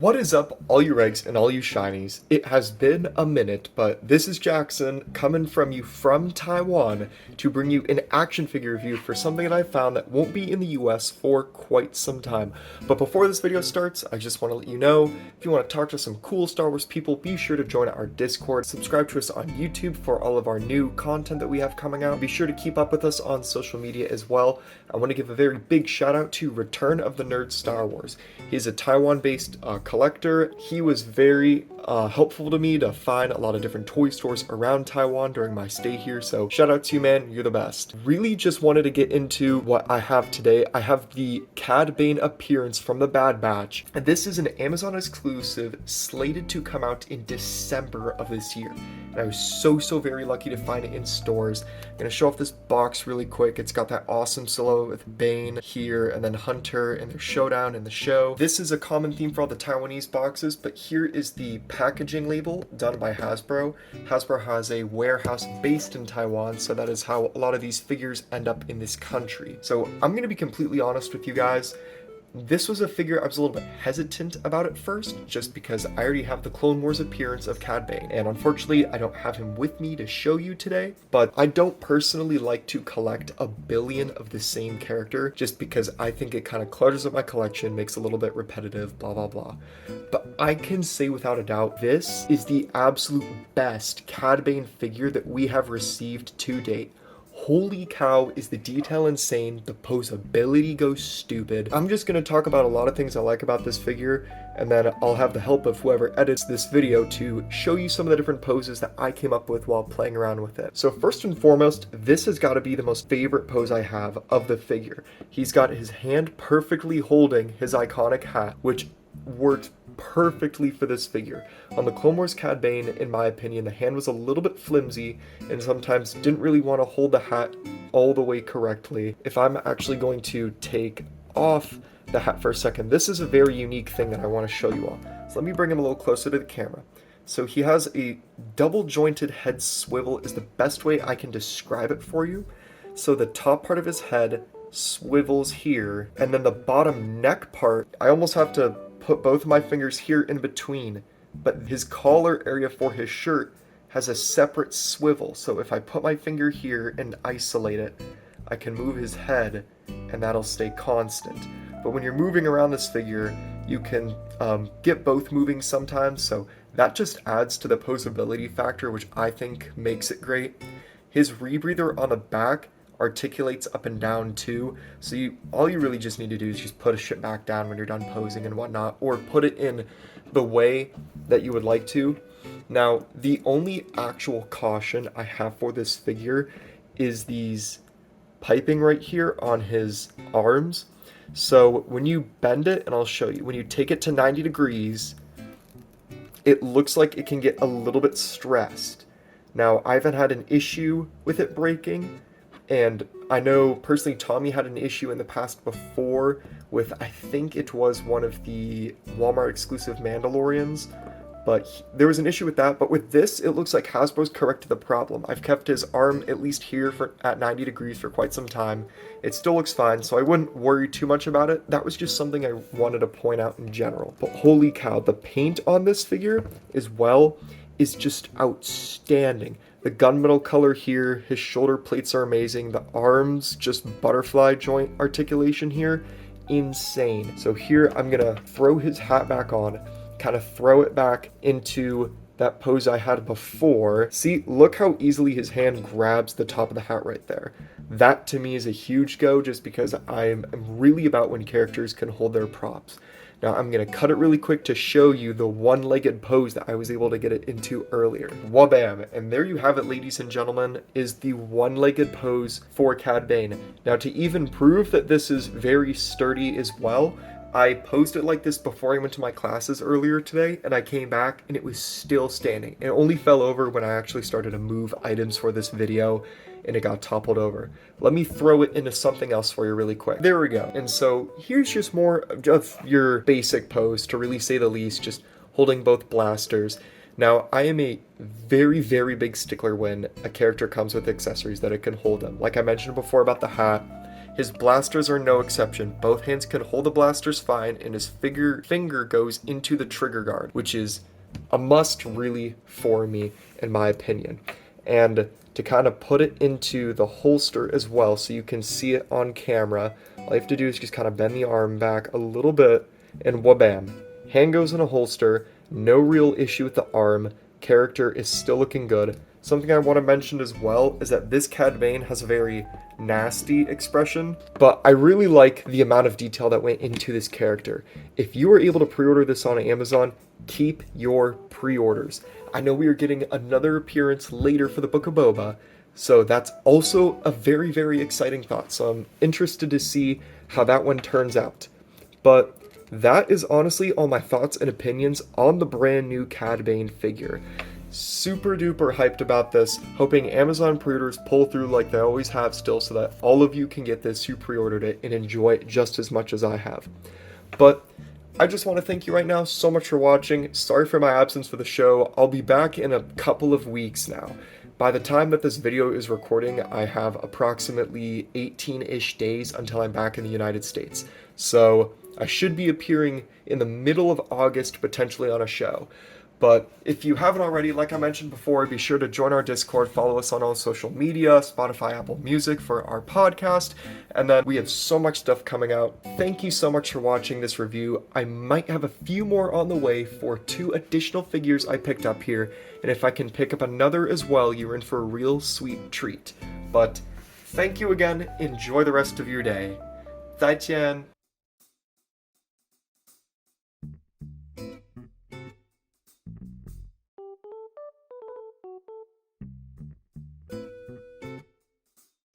What is up, all you Regs and all you Shinies? It has been a minute, but this is Jackson coming from you from Taiwan to bring you an action figure review for something that I found that won't be in the US for quite some time. But before this video starts, I just want to let you know, if you want to talk to some cool Star Wars people, be sure to join our Discord, subscribe to us on YouTube for all of our new content that we have coming out. Be sure to keep up with us on social media as well. I want to give a very big shout out to Return of the Nerd Star Wars. He's a Taiwan-based collector. He was very helpful to me to find a lot of different toy stores around Taiwan during my stay here, so shout out to you, man, you're the best. Really just wanted to get into what I have today. I have the Cad Bane appearance from the Bad Batch, and this is an Amazon exclusive slated to come out in December of this year. And I was so very lucky to find it in stores. I'm gonna show off this box really quick. It's got that awesome silhouette with Bane here, and then Hunter and their showdown in the show. This is a common theme for all the Taiwanese boxes, but here is the packaging label done by Hasbro. Hasbro has a warehouse based in Taiwan, so that is how a lot of these figures end up in this country. So I'm gonna be completely honest with you guys. This was a figure I was a little bit hesitant about at first, just because I already have the Clone Wars appearance of Cad Bane, and unfortunately I don't have him with me to show you today, but I don't personally like to collect a billion of the same character, just because I think it kind of clutters up my collection, makes it a little bit repetitive, blah blah blah. But I can say without a doubt, this is the absolute best Cad Bane figure that we have received to date. Holy cow, is the detail insane, the posability goes stupid. I'm just going to talk about a lot of things I like about this figure, and then I'll have the help of whoever edits this video to show you some of the different poses that I came up with while playing around with it. So first and foremost, this has got to be the most favorite pose I have of the figure. He's got his hand perfectly holding his iconic hat, which worked perfectly for this figure. On the Clone Wars Cad Bane, in my opinion, the hand was a little bit flimsy and sometimes didn't really want to hold the hat all the way correctly. If I'm actually going to take off the hat for a second, this is a very unique thing that I want to show you all. So let me bring him a little closer to the camera. So he has a double jointed head swivel is the best way I can describe it for you. So the top part of his head swivels here, and then the bottom neck part, I almost have to put both of my fingers here in between, but his collar area for his shirt has a separate swivel, so if I put my finger here and isolate it, I can move his head and that'll stay constant. But when you're moving around this figure, you can get both moving sometimes, so that just adds to the posability factor, which I think makes it great. His rebreather on the back articulates up and down too, so all you really just need to do is just put a shit back down when you're done posing and whatnot, or put it in the way that you would like to. Now, the only actual caution I have for this figure is these piping right here on his arms. So when you bend it, and I'll show you, when you take it to 90 degrees, it looks like it can get a little bit stressed. Now, I haven't had an issue with it breaking, and I know personally Tommy had an issue in the past before with, I think it was one of the Walmart exclusive Mandalorians, but there was an issue with that. But with this, it looks like Hasbro's corrected the problem. I've kept his arm at least here at 90 degrees for quite some time. It still looks fine, so I wouldn't worry too much about it. That was just something I wanted to point out in general. But holy cow, the paint on this figure is just outstanding. The gunmetal color here, his shoulder plates are amazing. The arms, just butterfly joint articulation here, insane. So here I'm gonna throw his hat back on, kind of throw it back into that pose I had before. See, look how easily his hand grabs the top of the hat right there. That to me is a huge go, just because I'm really about when characters can hold their props. Now I'm going to cut it really quick to show you the one-legged pose that I was able to get it into earlier. Wabam! And there you have it, ladies and gentlemen, is the one-legged pose for Cad Bane. Now to even prove that this is very sturdy as well, I posed it like this before I went to my classes earlier today, and I came back and it was still standing. It only fell over when I actually started to move items for this video, and it got toppled over. Let me throw it into something else for you really quick. There we go. And so here's just more of your basic pose, to really say the least, just holding both blasters. Now, I am a very big stickler when a character comes with accessories that it can hold them. Like I mentioned before about the hat, His blasters are no exception. Both hands can hold the blasters fine, and his finger goes into the trigger guard, which is a must really for me, in my opinion. And to kind of put it into the holster as well so you can see it on camera, all you have to do is just kind of bend the arm back a little bit, and wabam. Hand goes in a holster, no real issue with the arm, character is still looking good. Something I want to mention as well is that this Cad Bane has a very nasty expression, but I really like the amount of detail that went into this character. If you were able to pre-order this on Amazon, keep your pre-orders. I know we are getting another appearance later for the Book of Boba, so that's also a very, very exciting thought. So I'm interested to see how that one turns out. But that is honestly all my thoughts and opinions on the brand new Cad Bane figure. Super duper hyped about this, hoping Amazon pre-orders pull through like they always have still so that all of you can get this who pre-ordered it and enjoy it just as much as I have. But I just want to thank you right now so much for watching. Sorry for my absence for the show. I'll be back in a couple of weeks now. By the time that this video is recording, I have approximately 18-ish days until I'm back in the United States. So I should be appearing in the middle of August, potentially on a show. But if you haven't already, like I mentioned before, be sure to join our Discord, follow us on all social media, Spotify, Apple Music for our podcast, and then we have so much stuff coming out. Thank you so much for watching this review. I might have a few more on the way for 2 additional figures I picked up here, and if I can pick up another as well, you're in for a real sweet treat. But thank you again, enjoy the rest of your day. 再见